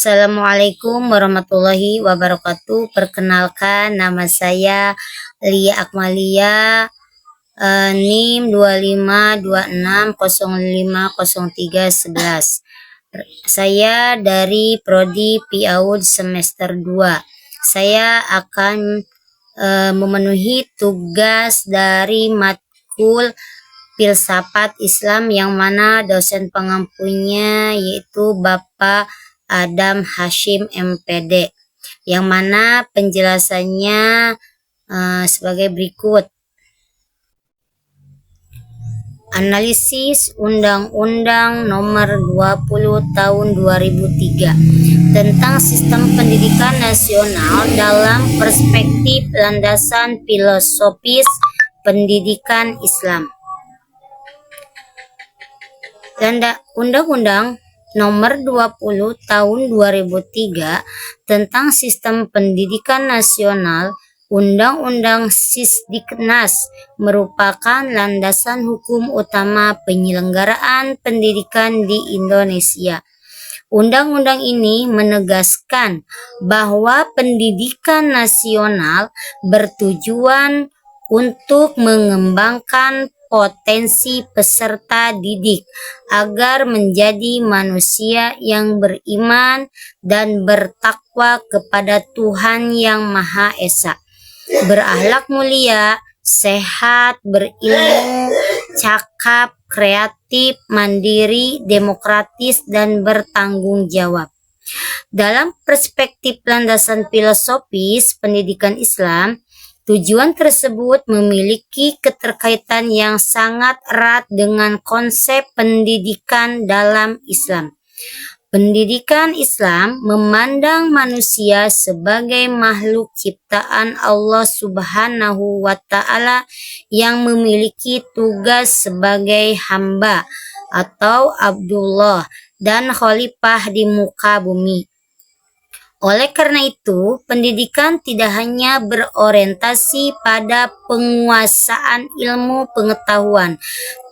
Assalamualaikum warahmatullahi wabarakatuh. Perkenalkan, nama saya Lia Akmalia, NIM 2526050311. Saya dari Prodi PAUD semester 2. Saya akan memenuhi tugas dari matkul Filsafat Islam yang mana dosen pengampunya yaitu Bapak Adam Hashim MPD, yang mana penjelasannya sebagai berikut. Analisis Undang-Undang Nomor 20 Tahun 2003 tentang Sistem Pendidikan Nasional dalam perspektif landasan filosofis pendidikan Islam. Undang-Undang Nomor 20 Tahun 2003 tentang Sistem Pendidikan Nasional, Undang-Undang Sisdiknas, merupakan landasan hukum utama penyelenggaraan pendidikan di Indonesia. Undang-undang ini menegaskan bahwa pendidikan nasional bertujuan untuk mengembangkan potensi peserta didik agar menjadi manusia yang beriman dan bertakwa kepada Tuhan Yang Maha Esa, berakhlak mulia, sehat, berilmu, cakap, kreatif, mandiri, demokratis, dan bertanggung jawab. Dalam perspektif landasan filosofis pendidikan Islam, tujuan tersebut memiliki keterkaitan yang sangat erat dengan konsep pendidikan dalam Islam. Pendidikan Islam memandang manusia sebagai makhluk ciptaan Allah Subhanahu wa Ta'ala yang memiliki tugas sebagai hamba atau Abdullah dan khalifah di muka bumi. Oleh karena itu, pendidikan tidak hanya berorientasi pada penguasaan ilmu pengetahuan,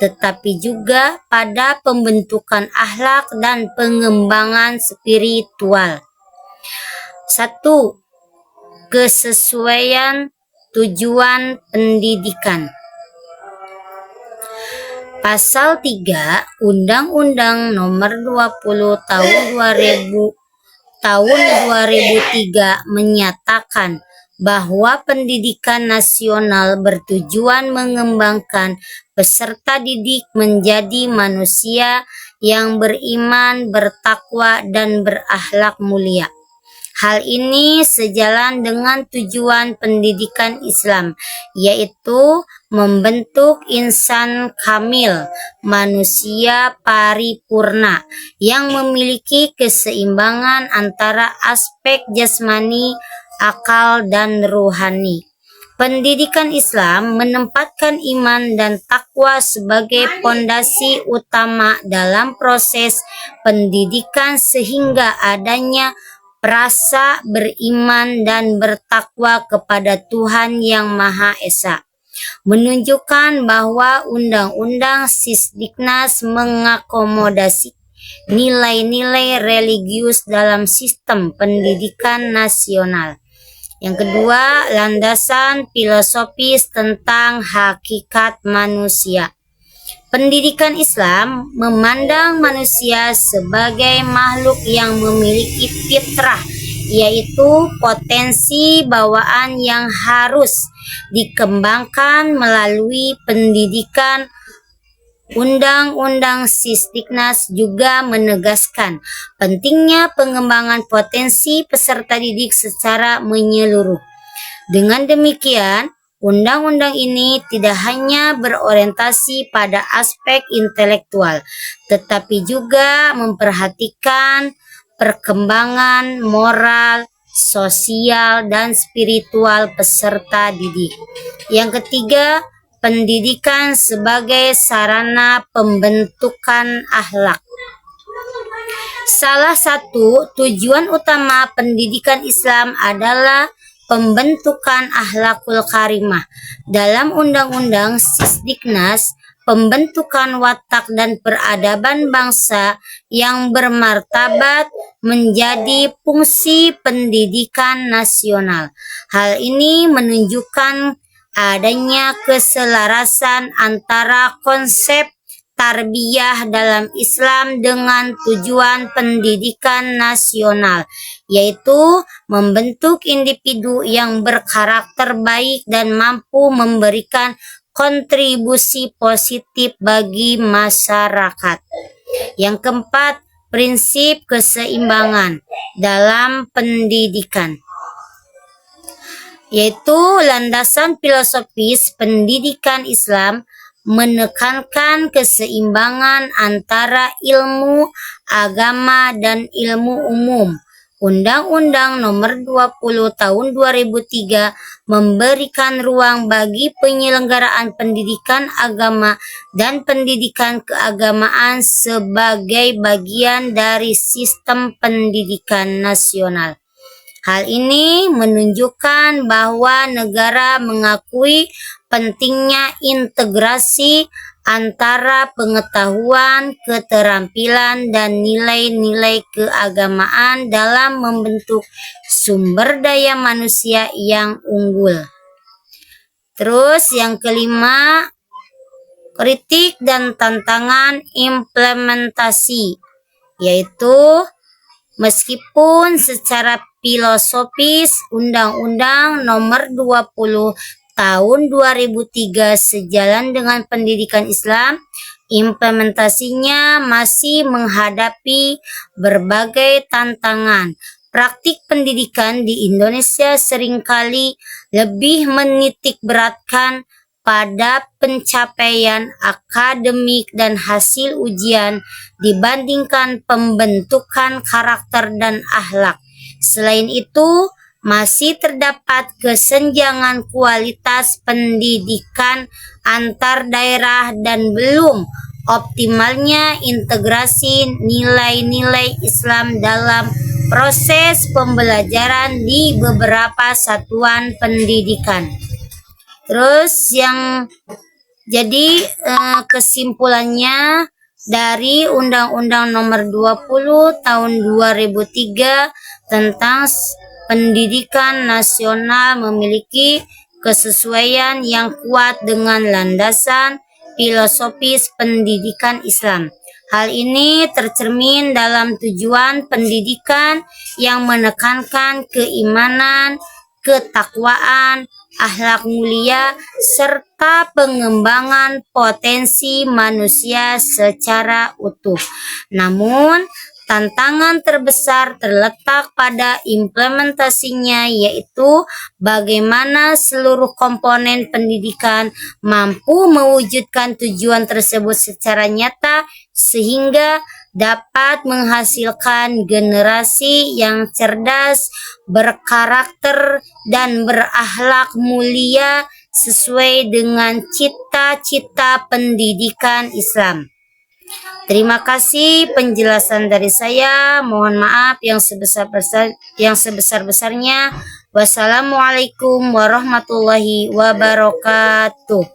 tetapi juga pada pembentukan akhlak dan pengembangan spiritual. 1. Kesesuaian tujuan pendidikan. Pasal 3 Undang-Undang Nomor 20 Tahun 2003 menyatakan bahwa pendidikan nasional bertujuan mengembangkan peserta didik menjadi manusia yang beriman, bertakwa, dan berakhlak mulia. Hal ini sejalan dengan tujuan pendidikan Islam, yaitu membentuk insan kamil, manusia paripurna yang memiliki keseimbangan antara aspek jasmani, akal, dan rohani. Pendidikan Islam menempatkan iman dan takwa sebagai pondasi utama dalam proses pendidikan sehingga adanya rasa beriman dan bertakwa kepada Tuhan Yang Maha Esa, menunjukkan bahwa Undang-Undang Sisdiknas mengakomodasi nilai-nilai religius dalam sistem pendidikan nasional. Yang kedua, landasan filosofis tentang hakikat manusia. Pendidikan Islam memandang manusia sebagai makhluk yang memiliki fitrah, yaitu potensi bawaan yang harus dikembangkan melalui pendidikan. Undang-Undang Sisdiknas juga menegaskan pentingnya pengembangan potensi peserta didik secara menyeluruh. Dengan demikian, undang-undang ini tidak hanya berorientasi pada aspek intelektual, tetapi juga memperhatikan perkembangan moral, sosial, dan spiritual peserta didik. Yang ketiga, pendidikan sebagai sarana pembentukan akhlak. Salah satu tujuan utama pendidikan Islam adalah pembentukan akhlakul karimah. Dalam Undang-Undang Sisdiknas, pembentukan watak dan peradaban bangsa yang bermartabat menjadi fungsi pendidikan nasional. Hal ini menunjukkan adanya keselarasan antara konsep tarbiyah dalam Islam dengan tujuan pendidikan nasional, yaitu membentuk individu yang berkarakter baik dan mampu memberikan kontribusi positif bagi masyarakat. Yang keempat, prinsip keseimbangan dalam pendidikan, yaitu landasan filosofis pendidikan Islam menekankan keseimbangan antara ilmu agama dan ilmu umum. Undang-Undang Nomor 20 Tahun 2003 memberikan ruang bagi penyelenggaraan pendidikan agama dan pendidikan keagamaan sebagai bagian dari sistem pendidikan nasional. Hal ini menunjukkan bahwa negara mengakui pentingnya integrasi antara pengetahuan, keterampilan, dan nilai-nilai keagamaan dalam membentuk sumber daya manusia yang unggul. Terus yang kelima, kritik dan tantangan implementasi, yaitu meskipun secara filosofis Undang-Undang Nomor 20 Tahun 2003 sejalan dengan pendidikan Islam, implementasinya masih menghadapi berbagai tantangan. Praktik pendidikan di Indonesia seringkali lebih menitik beratkan pada pencapaian akademik dan hasil ujian dibandingkan pembentukan karakter dan akhlak. Selain itu, masih terdapat kesenjangan kualitas pendidikan antar daerah dan belum optimalnya integrasi nilai-nilai Islam dalam proses pembelajaran di beberapa satuan pendidikan. Terus kesimpulannya dari Undang-Undang Nomor 20 Tahun 2003 tentang pendidikan nasional memiliki kesesuaian yang kuat dengan landasan filosofis pendidikan Islam. Hal ini tercermin dalam tujuan pendidikan yang menekankan keimanan, ketakwaan, akhlak mulia, serta pengembangan potensi manusia secara utuh. Namun, tantangan terbesar terletak pada implementasinya, yaitu bagaimana seluruh komponen pendidikan mampu mewujudkan tujuan tersebut secara nyata sehingga dapat menghasilkan generasi yang cerdas, berkarakter, dan berakhlak mulia sesuai dengan cita-cita pendidikan Islam. Terima kasih penjelasan dari saya. Mohon maaf yang sebesar-besarnya. Wassalamualaikum warahmatullahi wabarakatuh.